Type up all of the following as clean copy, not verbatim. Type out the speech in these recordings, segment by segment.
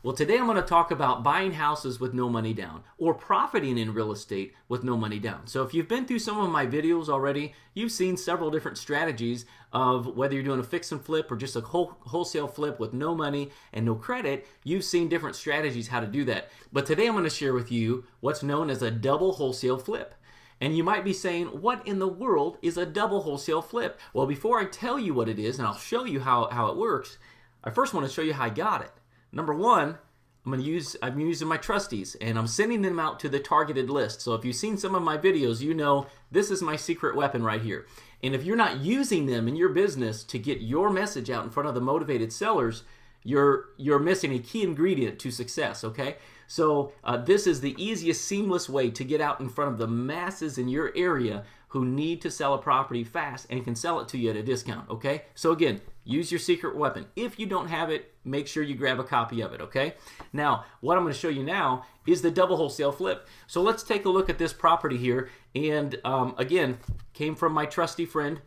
Well, today I'm going to talk about buying houses with no money down or profiting in real estate with no money down. So if you've been through some of my videos already, you've seen several different strategies of whether you're doing a fix and flip or just a wholesale flip with no money and no credit. You've seen different strategies how to do that. But today I'm going to share with you what's known as a double wholesale flip. And you might be saying, what in the world is a double wholesale flip? Well, before I tell you what it is, and I'll show you how it works, I first want to show you how I got it. Number one, I'm using my trustees, and I'm sending them out to the targeted list. So if you've seen some of my videos, you know this is my secret weapon right here. And if you're not using them in your business to get your message out in front of the motivated sellers, you're missing a key ingredient to success, okay? So this is the easiest, seamless way to get out in front of the masses in your area who need to sell a property fast and can sell it to you at a discount, okay? So again, use your secret weapon. If you don't have it, make sure you grab a copy of it, okay? Now, what I'm going to show you now is the double wholesale flip. So let's take a look at this property here. And again, came from my trusty friend,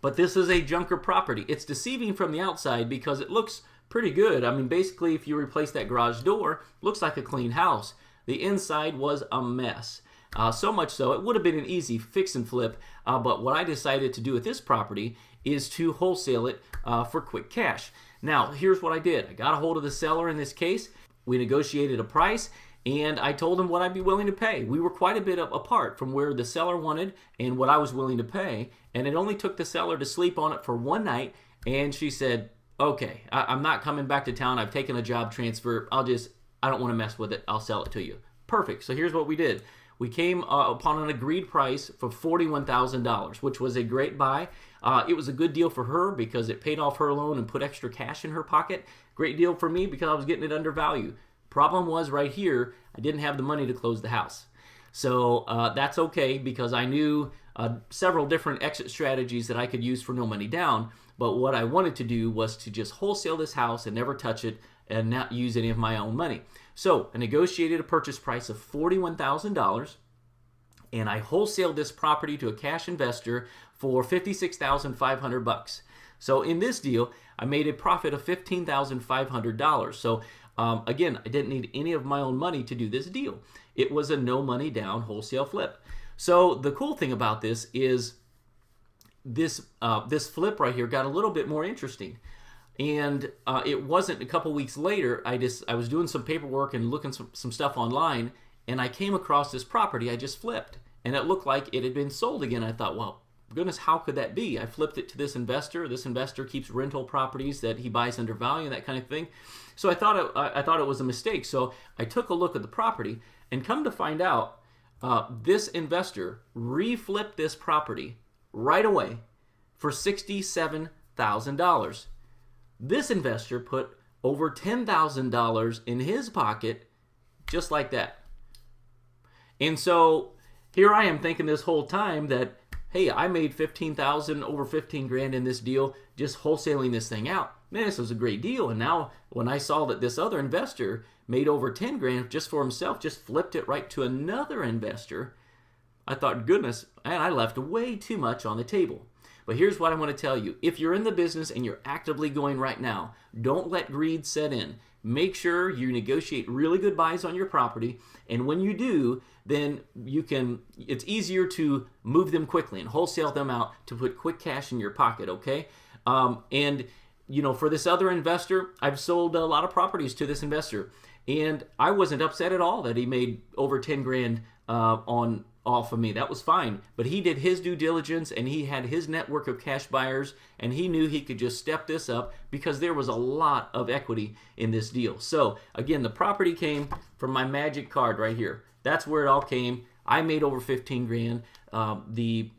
but this is a junker property. It's deceiving from the outside because it looks pretty good. I mean, basically, if you replace that garage door, looks like a clean house. The inside was a mess. So much so, it would have been an easy fix and flip, but what I decided to do with this property is to wholesale it for quick cash. Now, here's what I did. I got a hold of the seller in this case. We negotiated a price, and I told him what I'd be willing to pay. We were quite a bit apart from where the seller wanted and what I was willing to pay, and it only took the seller to sleep on it for one night, and she said, okay, I'm not coming back to town. I've taken a job transfer. I don't want to mess with it. I'll sell it to you. Perfect. So here's what we did. We came upon an agreed price for $41,000, which was a great buy. It was a good deal for her because it paid off her loan and put extra cash in her pocket. Great deal for me because I was getting it undervalued. Problem was right here, I didn't have the money to close the house. So that's okay because I knew several different exit strategies that I could use for no money down. But what I wanted to do was to just wholesale this house and never touch it and not use any of my own money. So I negotiated a purchase price of $41,000, and I wholesaled this property to a cash investor for $56,500. So in this deal, I made a profit of $15,500. So again, I didn't need any of my own money to do this deal. It was a no money down wholesale flip. So the cool thing about this is this flip right here got a little bit more interesting. And it wasn't a couple weeks later, I was doing some paperwork and looking some stuff online, and I came across this property I just flipped. And it looked like it had been sold again. I thought, well, goodness, how could that be? I flipped it to this investor. This investor keeps rental properties that he buys under value, that kind of thing. So I thought it was a mistake. So I took a look at the property, and come to find out, this investor reflipped this property right away for $67,000. This investor put over $10,000 in his pocket just like that. And so here I am thinking this whole time that, hey, I made $15,000, over 15 grand in this deal, just wholesaling this thing out. Man, this was a great deal. And now when I saw that this other investor made over 10 grand just for himself, just flipped it right to another investor, I thought, goodness, man, I left way too much on the table. But here's what I want to tell you. If you're in the business and you're actively going right now, don't let greed set in. Make sure you negotiate really good buys on your property, and when you do, then it's easier to move them quickly and wholesale them out to put quick cash in your pocket, okay? And you know, for this other investor, I've sold a lot of properties to this investor, and I wasn't upset at all that he made over 10 grand off of me. That was fine. But he did his due diligence, and he had his network of cash buyers, and he knew he could just step this up because there was a lot of equity in this deal. So again, the property came from my magic card right here. That's where it all came. I made over 15 grand. The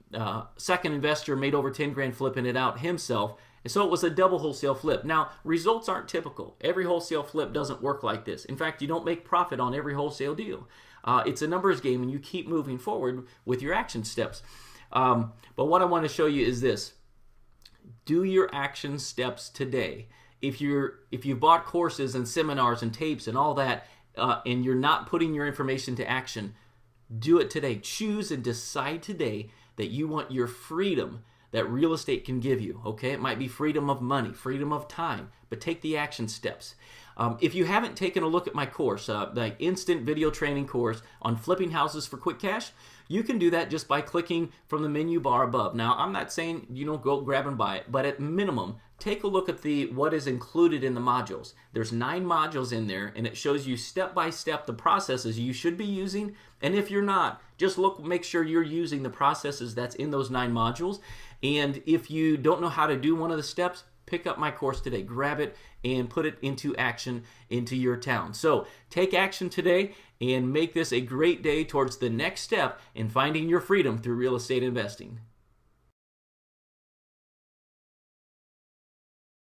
second investor made over 10 grand flipping it out himself. And so it was a double wholesale flip. Now, results aren't typical. Every wholesale flip doesn't work like this. In fact, you don't make profit on every wholesale deal. It's a numbers game, and you keep moving forward with your action steps. But what I want to show you is this. Do your action steps today. If you've bought courses and seminars and tapes and all that, and you're not putting your information to action, do it today. Choose and decide today that you want your freedom that real estate can give you, okay? It might be freedom of money, freedom of time, but take the action steps. If you haven't taken a look at my course, the instant video training course on flipping houses for quick cash, you can do that just by clicking from the menu bar above. Now, I'm not saying go grab and buy it, but at minimum, take a look at what is included in the modules. There's 9 modules in there, and it shows you step by step the processes you should be using. And if you're not, just make sure you're using the processes that's in those 9 modules. And if you don't know how to do one of the steps, pick up my course today, grab it, and put it into action into your town. So take action today and make this a great day towards the next step in finding your freedom through real estate investing.